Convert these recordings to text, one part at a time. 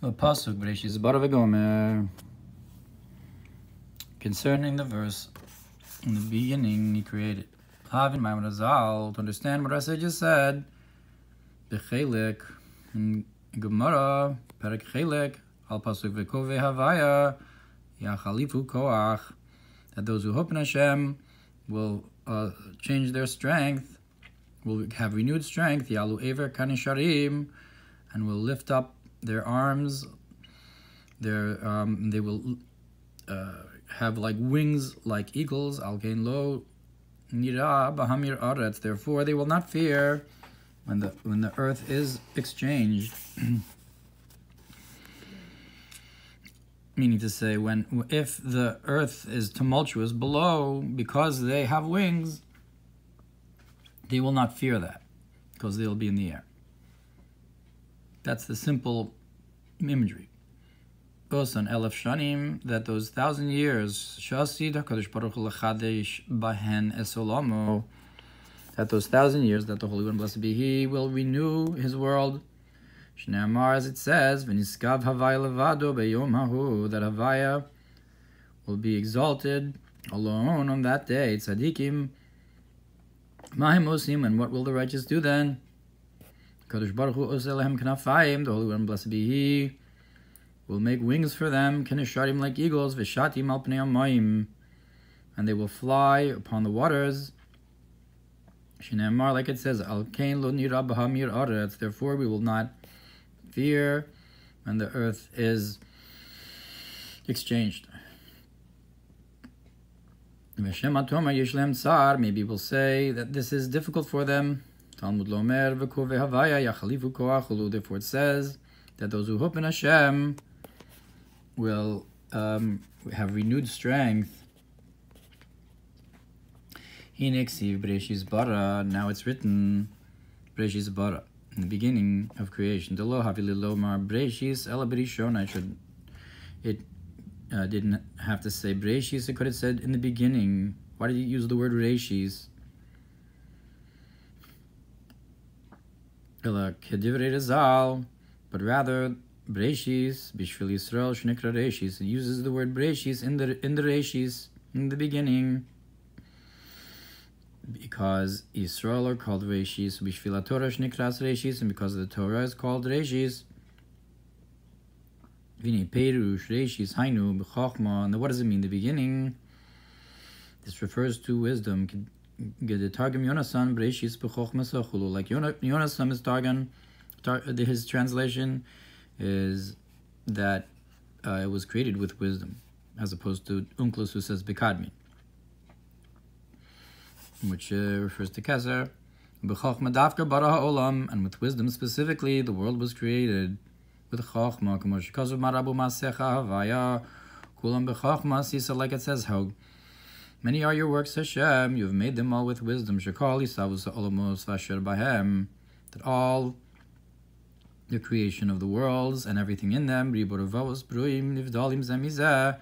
The pasuk Beraishis bara v'gomer, concerning the verse in the beginning he created. Havin Mamer to understand what I just said. בחלק in Gemara, Perek Chelek, al pasuk v'kovei havaya, Yachlifu koach, that those who hope in Hashem will change their strength, will have renewed strength, Yalu Ever Kanisharim, and will lift up their arms. They will have like wings like eagles. Al Kain Lo Nira Bahamir Aretz. Therefore, they will not fear when the earth is exchanged. Meaning to say, if the earth is tumultuous below because they have wings, they will not fear that because they'll be in the air. That's the simple imagery. Osan elef shanim, that those 1,000 years, shasid HaKadosh Baruch Hu lechadesh bahen es olamo, that those 1,000 years that the Holy One, blessed be He, will renew His world. Shneamar, as it says, v'niskav havaya levado beyom hahu, that havaya will be exalted alone on that day. Tzadikim mahim osim, and what will the righteous do then? Kadosh Baruch Hu oseh lehem knafayim, the Holy One, blessed be He, will make wings for them, kenisharim, like eagles, v'shatim al pnei hamayim, and they will fly upon the waters. Shneamar, like it says, al kain lo nira b'hamir aretz, therefore we will not fear when the earth is exchanged. Maybe we'll say that this is difficult for them. Talmud lomer v'kovei havaya yachlifu koach. Therefore it says that those who hope in Hashem will have renewed strength. Hineksiv Beraishis bara. Now it's written Beraishis bara, in the beginning of creation. Delo havili lomar Beraishis ela berishon. It didn't have to say Beraishis. It could have said in the beginning. Why did you use the word Beraishis? Ela kedivrei Razal, but rather Beraishis bishvil Yisrael shnikra Reishis. It uses the word Beraishis in the Reishis, in the beginning, because Yisrael are called Reishis, bishvil Torah shnikras Reishis, and because the Torah is called Reishis. Vini Perush Reishis Hainu b'chochma. And what does it mean? The beginning. This refers to wisdom. Targum Yonasan Beraishis b'chochma sachulu. Like Yonasan is Targum. His translation is that it was created with wisdom, as opposed to Unklus, who says Bekadmi, which refers to Keser. B'chochma dafka bara ha'olam, and with wisdom specifically, the world was created. With chochma, k'mo shekazu marabu masecha havaya, kulam b'chochma sisa, like it says, how many are your works, Hashem? You have made them all with wisdom. Shekal yisavus ha'olamos v'asher bahem, that all the creation of the worlds and everything in them, riboravos bruim nivdalim zemizeh,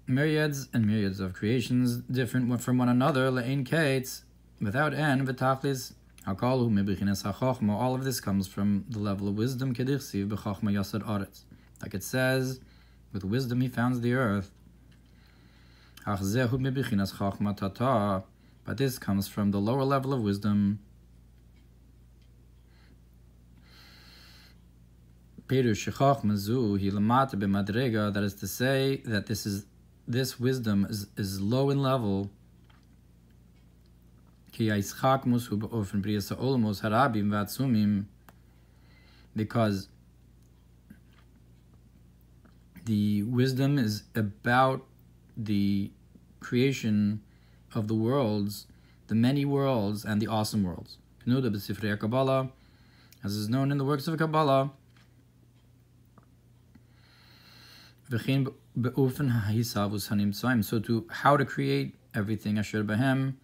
myriads and myriads of creations, different from one another, le'ein kates, without end, v'tachlis, hakalu mebichines ha'chochma. All of this comes from the level of wisdom, kedichsiv b'chochma yasad aretz. Like it says, with wisdom He founds the earth. Hachzehu mebichines chochma tata. But this comes from the lower level of wisdom. Perush chochma zu hi lamata b'madrega. That is to say that this wisdom is low in level. Because the wisdom is about the creation of the worlds, the many worlds, and the awesome worlds. As is known in the works of Kabbalah. So to how to create everything asher bahem,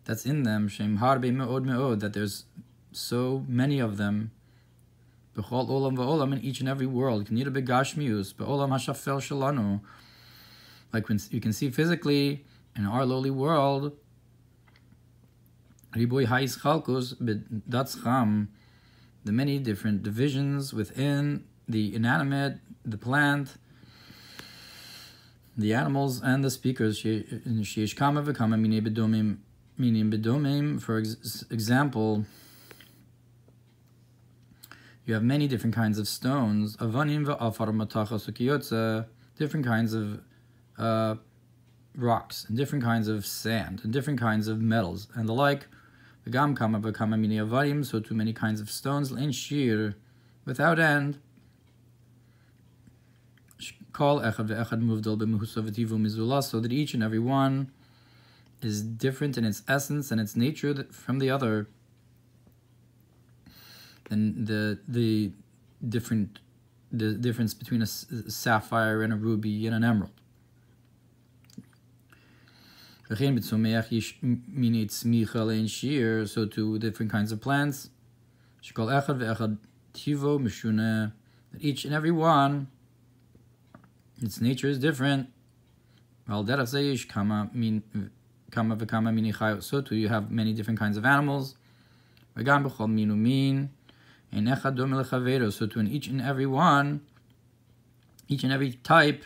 that's in them, shem harbe me'od me'od, that there's so many of them, b'chol olam v'olam, in each and every world, knira begashmius, b'olam hashafel shalanu, like when you can see physically in our lowly world, riboy ha'is chalkus b'datscham, the many different divisions within the inanimate, the plant, the animals, and the speakers. For example, you have many different kinds of stones, different kinds of rocks, and different kinds of sand, and different kinds of metals, and the like. So too many kinds of stones, without end. So that each and every one is different in its essence and its nature from the other. And the difference between a sapphire and a ruby and an emerald. So too different kinds of plants. That each and every one, its nature is different. So too you have many different kinds of animals. So to in each and every one, each and every type,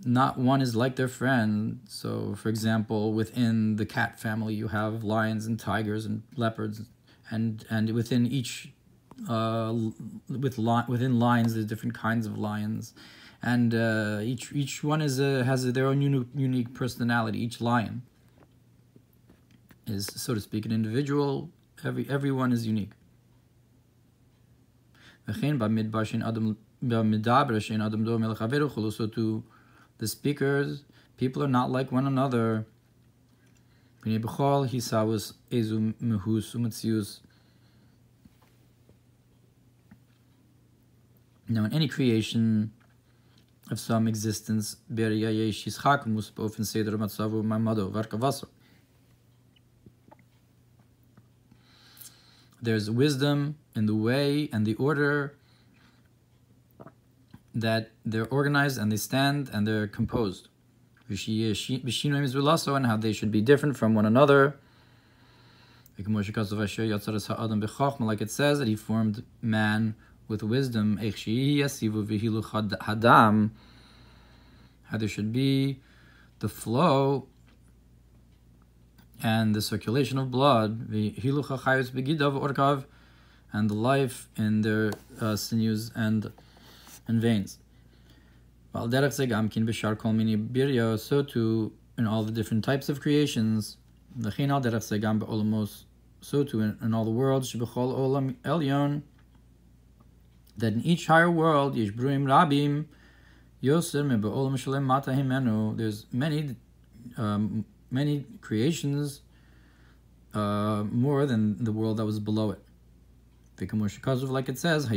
not one is like their friend. So, for example, within the cat family, you have lions and tigers and leopards, and within each within lions, there's different kinds of lions, and each one has their own unique personality. Each lion is, so to speak, an individual. Everyone is unique. So to the speakers, people are not like one another. Now, in any creation of some existence, there's wisdom in the way and the order that they're organized and they stand and they're composed, and how they should be different from one another. Like it says that he formed man with wisdom, how there should be the flow and the circulation of blood, and the life in their sinews and veins. So too in all the different types of creations, so too in all the worlds, that in each higher world, there's many creations more than the world that was below it. Like it says,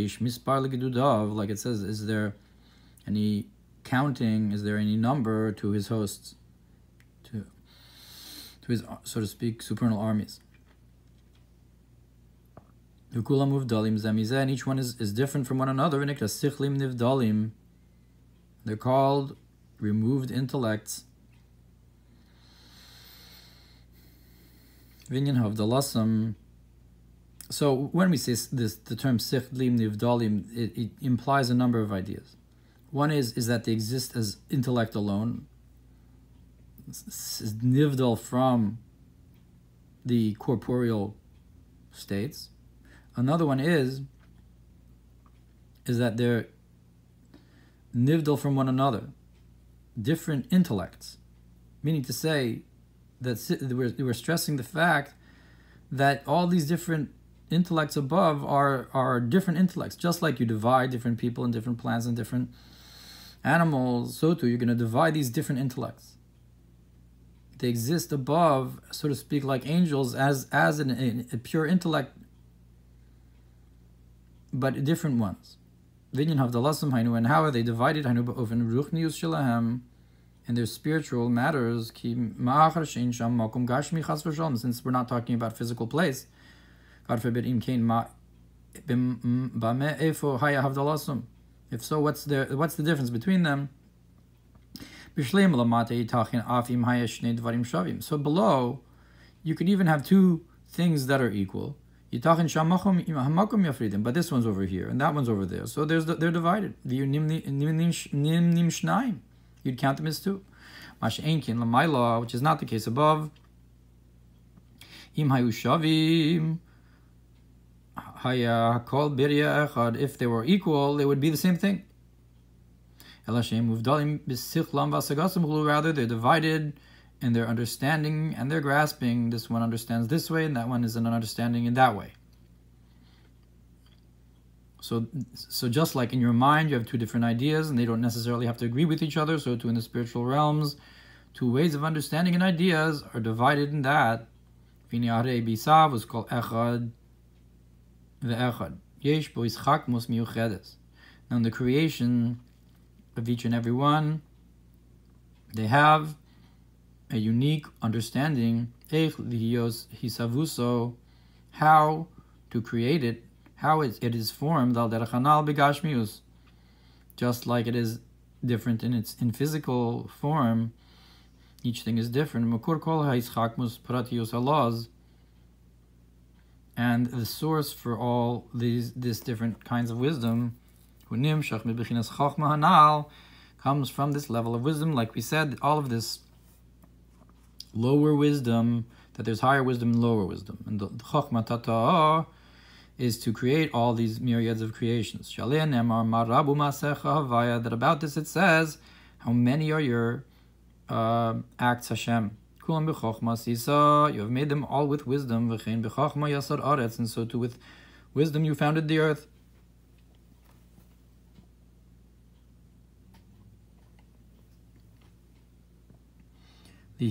is there any counting, is there any number to his hosts, to his, so to speak, supernal armies? And each one is different from one another. They're called removed intellects. So when we say this, the term sichlim nivdalim, it implies a number of ideas. One is that they exist as intellect alone, is nivdal from the corporeal states. Another one is that they're nivdal from one another, different intellects, meaning to say that we're stressing the fact that all these different intellects above are different intellects. Just like you divide different people and different plants and different animals, so too you're going to divide these different intellects. They exist above, so to speak, like angels as a pure intellect, but different ones. And how are they divided? In their spiritual matters, since we're not talking about physical place. God forbid, if so, what's the difference between them? So below, you could even have two things that are equal. But this one's over here, and that one's over there. So they're divided. You'd count them as two. Which is not the case above. If they were equal, they would be the same thing. Rather, they're divided in their understanding and their grasping. This one understands this way, and that one is an understanding in that way. So just like in your mind, you have two different ideas, and they don't necessarily have to agree with each other. So too in the spiritual realms, two ways of understanding and ideas are divided in that. Was called echad ve'echad. Yesh bo ischakmus miyuchedes. Now in the creation of each and every one, they have a unique understanding, how to create it, how it is formed, just like it is different in physical form. Each thing is different. And the source for all these different kinds of wisdom comes from this level of wisdom. Like we said, all of this lower wisdom, that there's higher wisdom and lower wisdom. And the Chokhmah Tata is to create all these myriads of creations. That about this it says, how many are your acts, Hashem? You have made them all with wisdom. And so too with wisdom you founded the earth. To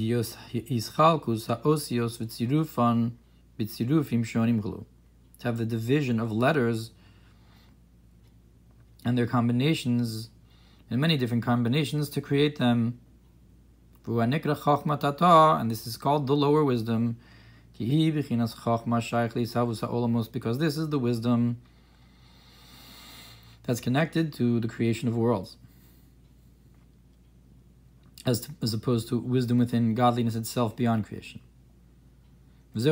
have the division of letters and their combinations, and many different combinations to create them. And this is called the lower wisdom, because this is the wisdom that's connected to the creation of worlds, as opposed to wisdom within godliness itself beyond creation. And this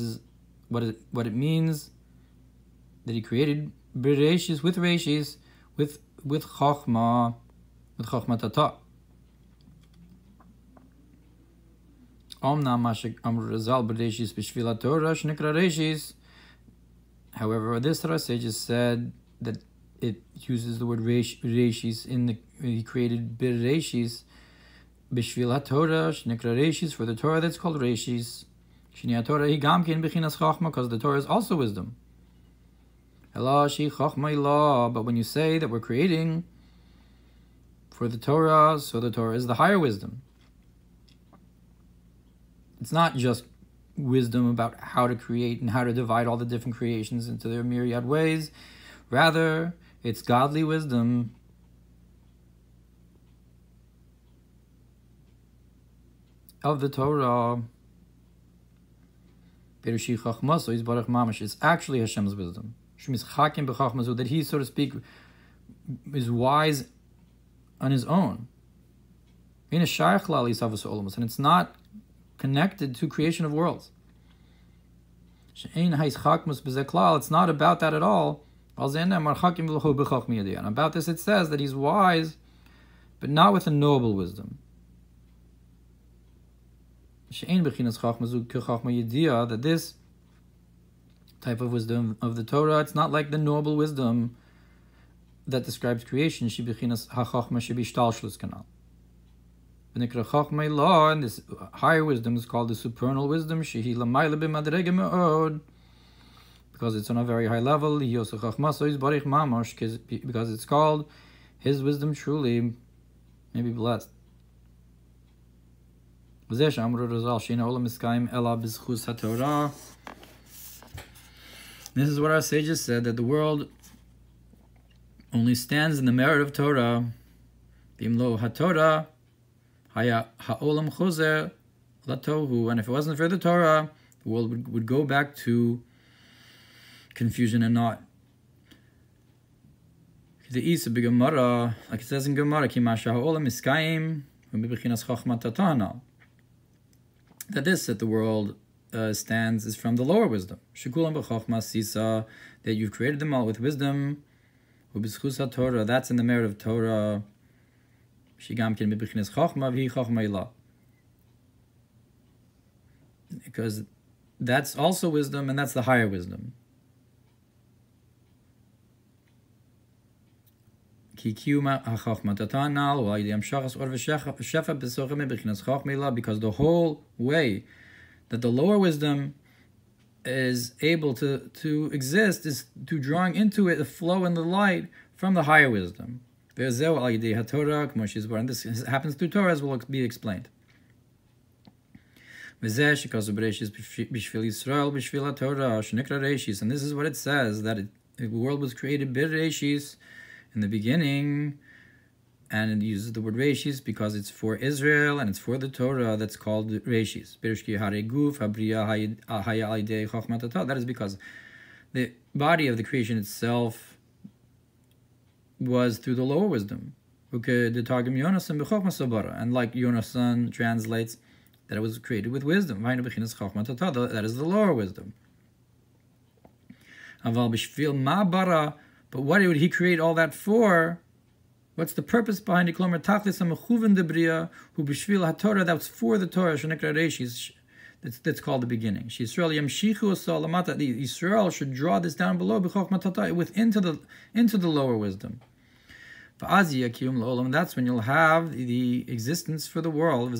is what it means that he created Bereshis with Reshis, with Chokhmah, with Chokhmah Tata. However, this Torah sages said that it uses the word Reshis in the, he created Bereshis Bishvil HaTorah Shnekra Reshis, for the Torah that's called Reshis. Shini HaTorah hi gam ken bechinas Chokhmah, because the Torah is also wisdom. Ela shi Chokhmah ilah, but when you say that we're creating for the Torah, so the Torah is the higher wisdom. It's not just wisdom about how to create and how to divide all the different creations into their myriad ways. Rather, it's godly wisdom of the Torah. It's actually Hashem's wisdom. That he, so to speak, is wise on his own. And it's not connected to creation of worlds. It's not about that at all. And about this it says that he's wise, but not with a noble wisdom. That this type of wisdom of the Torah, it's not like the noble wisdom that describes creation. And this higher wisdom is called the supernal wisdom, because it's on a very high level, because it's called his wisdom truly may be blessed. This is what our sages said, that the world only stands in the merit of Torah. And if it wasn't for the Torah, the world would go back to confusion and naught. Like it says in Gemara, that the world stands is from the lower wisdom. Shekulam b'chokhma sisa, that you've created them all with wisdom. U'b'schus Torah, that's in the merit of Torah. Shigamkin b'b'chines chokhma v'hi chokhma ilah. Because that's also wisdom, and that's the higher wisdom. Because the whole way that the lower wisdom is able to exist is to drawing into it the flow and the light from the higher wisdom. And this happens through Torah, as will be explained. And this is what it says, that the world was created Bereshis, in the beginning, and it uses the word Reshis because it's for Israel and it's for the Torah, that's called Reshis. That is because the body of the creation itself was through the lower wisdom. And like Yonasan translates, that it was created with wisdom. That is the lower wisdom. But what would he create all that for? What's the purpose behind it? That's for the Torah. That's called the beginning. The Israel should draw this down below into the lower wisdom. That's when you'll have the existence for the world.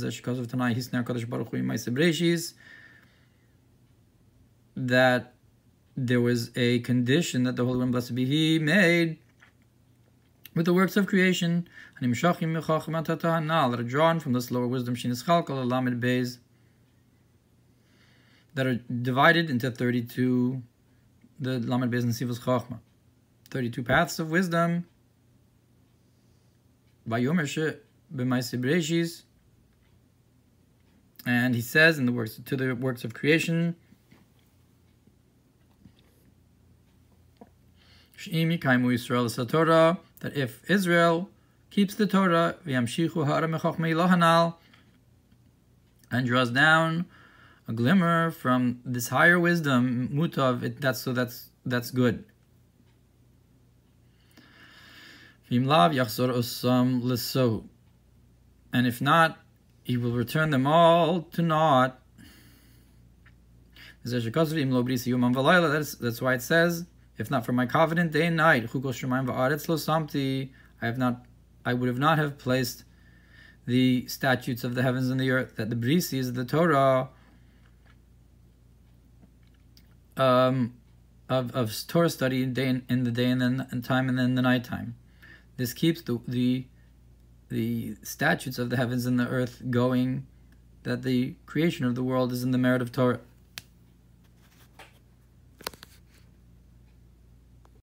That there was a condition that the Holy One, blessed be He, made with the works of creation, that are drawn from this lower wisdom, that are divided into 32, the Lamed Beis Nesivos Chachma, 32 paths of wisdom. And he says in the works of creation, that if Israel keeps the Torah and draws down a glimmer from this higher wisdom, mutav, that's good. And if not, he will return them all to naught. That's why it says, if not for my covenant day and night, I would have not have placed the statutes of the heavens and the earth, that the brisi is the Torah of Torah study in the day and then time and then the nighttime. This keeps the statutes of the heavens and the earth going, that the creation of the world is in the merit of Torah.